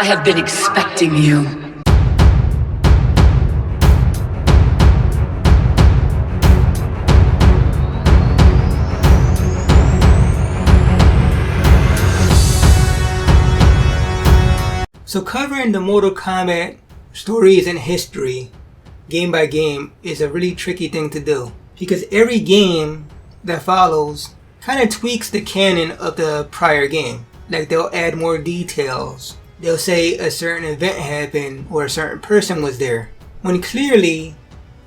I have been expecting you. So covering the Mortal Kombat stories and history, game by game, is a really tricky thing to do. Because every game that follows kind of tweaks the canon of the prior game. Like they'll add more details. They'll say a certain event happened or a certain person was there, when clearly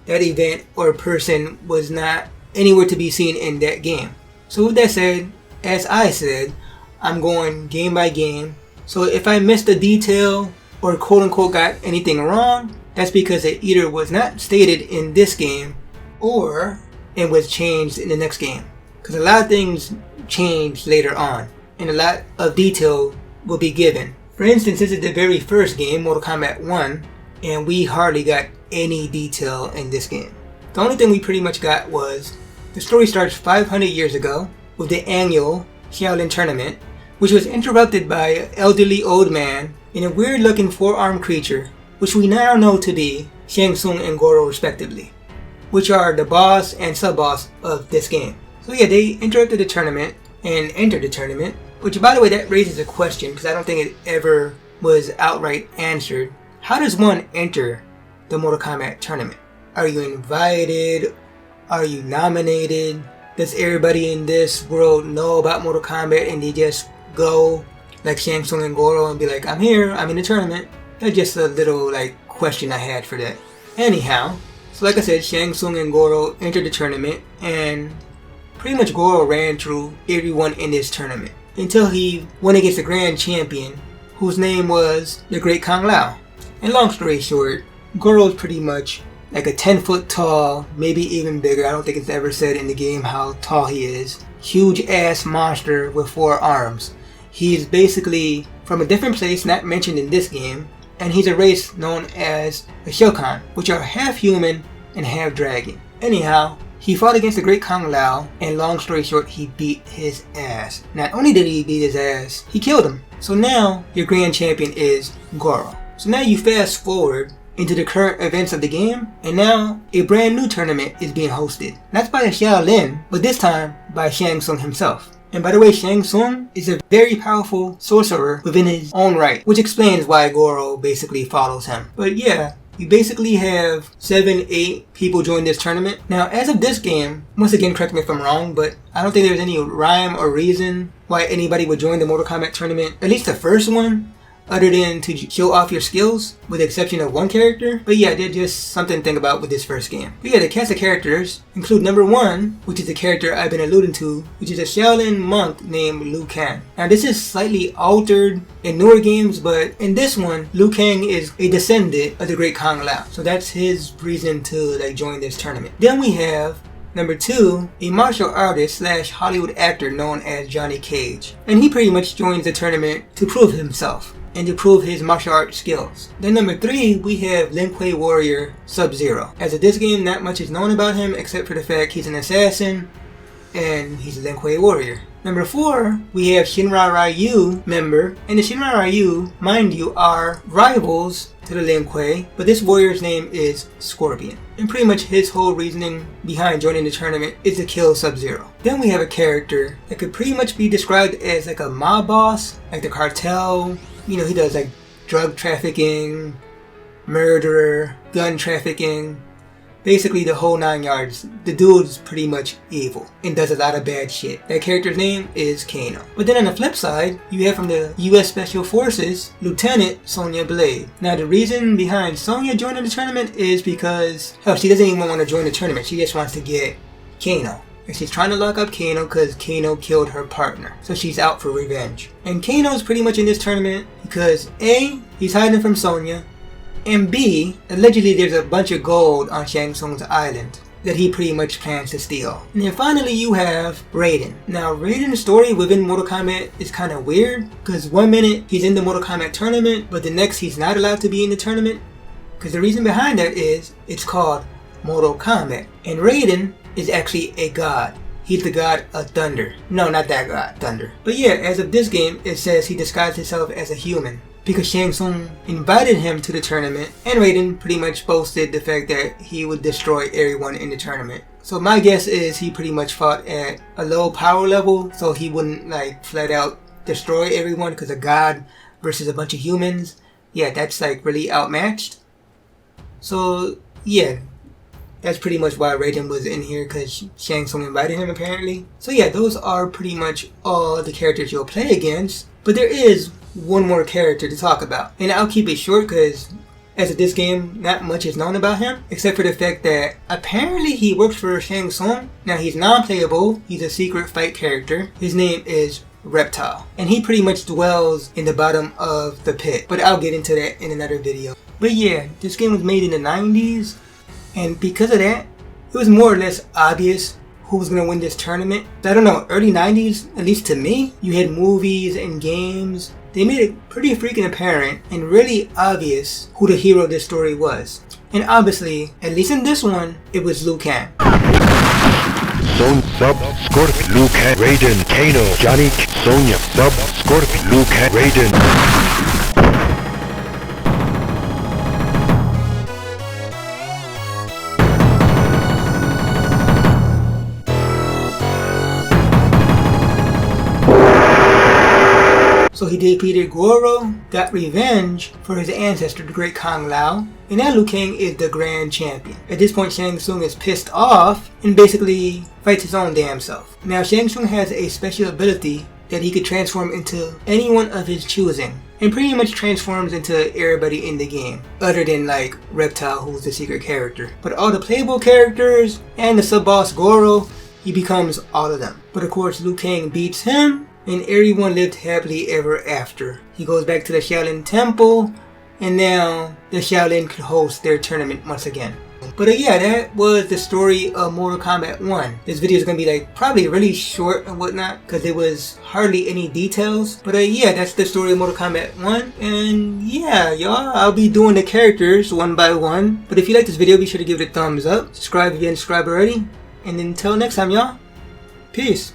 that event or person was not anywhere to be seen in that game. So with that said, as I said, I'm going game by game. So if I missed a detail or quote unquote got anything wrong, that's because it either was not stated in this game or it was changed in the next game. Because a lot of things change later on and a lot of detail will be given. For instance, this is the very first game, Mortal Kombat 1, and we hardly got any detail in this game. The only thing we pretty much got was the story starts 500 years ago with the annual Shaolin tournament, which was interrupted by an elderly old man and a weird looking four-armed creature, which we now know to be Shang Tsung and Goro respectively, which are the boss and sub-boss of this game. So yeah, they interrupted the tournament and entered the tournament, which by the way, that raises a question because I don't think it ever was outright answered. How does one enter the Mortal Kombat tournament? Are you invited? Are you nominated? Does everybody in this world know about Mortal Kombat and they just go like Shang Tsung and Goro and be like, I'm here, I'm in the tournament? That's just a little question I had for that. Anyhow, so like I said, Shang Tsung and Goro entered the tournament and pretty much Goro ran through everyone in this tournament until he went against the grand champion, whose name was the Great Kang Lao. And long story short, Goro's pretty much like a 10-foot tall, maybe even bigger, I don't think it's ever said in the game how tall he is, huge ass monster with 4 arms. He's basically from a different place not mentioned in this game, and he's a race known as the Shokan, which are half human and half dragon. Anyhow, he fought against the Great Kang Lao, and long story short, he beat his ass. Not only did he beat his ass, he killed him. So now, your grand champion is Goro. So now you fast forward into the current events of the game, and now a brand new tournament is being hosted. Not by a Shaolin, but this time by Shang Tsung himself. And by the way, Shang Tsung is a very powerful sorcerer within his own right, which explains why Goro basically follows him. But yeah, you basically have 7-8 people join this tournament. Now, as of this game, once again, correct me if I'm wrong, but I don't think there's any rhyme or reason why anybody would join the Mortal Kombat tournament, at least the first one, other than to show off your skills, with the exception of one character. But yeah, they're just something to think about with this first game. But yeah, the cast of characters include number 1, which is the character I've been alluding to, which is a Shaolin monk named Liu Kang. Now this is slightly altered in newer games, but in this one, Liu Kang is a descendant of the Great Kang Lao. So that's his reason to join this tournament. Then we have number 2, a martial artist / Hollywood actor known as Johnny Cage. And he pretty much joins the tournament to prove himself and to prove his martial art skills. Then number 3, we have Lin Kuei warrior Sub-Zero. As of this game, not much is known about him except for the fact he's an assassin and he's a Lin Kuei warrior. Number 4, we have Shinra Ryu member, and the Shinra Ryu, mind you, are rivals to the Lin Kuei, but this warrior's name is Scorpion. And pretty much his whole reasoning behind joining the tournament is to kill Sub-Zero. Then we have a character that could pretty much be described as a mob boss, like the cartel. You know, he does drug trafficking, murderer, gun trafficking, basically the whole 9 yards. The dude's pretty much evil and does a lot of bad shit. That character's name is Kano. But then on the flip side, you have from the US Special Forces, Lieutenant Sonya Blade. Now the reason behind Sonya joining the tournament is because, hell, she doesn't even want to join the tournament. She just wants to get Kano. And she's trying to lock up Kano because Kano killed her partner. So she's out for revenge. And Kano's pretty much in this tournament because A, he's hiding from Sonya, and B, allegedly there's a bunch of gold on Shang Tsung's island that he pretty much plans to steal. And then finally you have Raiden. Now Raiden's story within Mortal Kombat is kind of weird because one minute he's in the Mortal Kombat tournament, but the next he's not allowed to be in the tournament. Because the reason behind that is it's called Mortal Kombat. And Raiden is actually a god. He's the god of thunder. No, not that god, thunder. But yeah, as of this game, it says he disguised himself as a human. because Shang Tsung invited him to the tournament, and Raiden pretty much boasted the fact that he would destroy everyone in the tournament. So my guess is he pretty much fought at a low power level, so he wouldn't like flat out destroy everyone, because a god versus a bunch of humans, yeah, that's like really outmatched. So yeah, that's pretty much why Raiden was in here, because Shang Tsung invited him apparently. So yeah, those are pretty much all the characters you'll play against. But there is one more character to talk about. And I'll keep it short because as of this game, not much is known about him. Except for the fact that apparently he works for Shang Tsung. Now he's non-playable, he's a secret fight character. His name is Reptile. And he pretty much dwells in the bottom of the pit. But I'll get into that in another video. But yeah, this game was made in the 90s. And because of that, it was more or less obvious who was going to win this tournament. I don't know, early 90s, at least to me, you had movies and games. They made it pretty freaking apparent and really obvious who the hero of this story was. And obviously, at least in this one, it was Liu Kang. Sonya, Sub, Scorpion, Liu Kang, Raiden, Kano, Johnny, Sonya, Sub, Scorpion, Liu Kang, Raiden. So he defeated Goro, got revenge for his ancestor, the great Kang Lao, and now Liu Kang is the grand champion. At this point, Shang Tsung is pissed off and basically fights his own damn self. Now Shang Tsung has a special ability that he could transform into anyone of his choosing, and pretty much transforms into everybody in the game, other than like Reptile, who's the secret character. But all the playable characters and the sub-boss Goro, he becomes all of them. But of course Liu Kang beats him, and everyone lived happily ever after. He goes back to the Shaolin Temple, and now the Shaolin could host their tournament once again. But yeah, that was the story of Mortal Kombat 1. This video is going to be like probably really short and whatnot, because there was hardly any details. But yeah, that's the story of Mortal Kombat 1. And yeah, y'all, I'll be doing the characters one by one. But if you like this video, be sure to give it a thumbs up. Subscribe if you haven't subscribed already. And until next time, y'all, peace.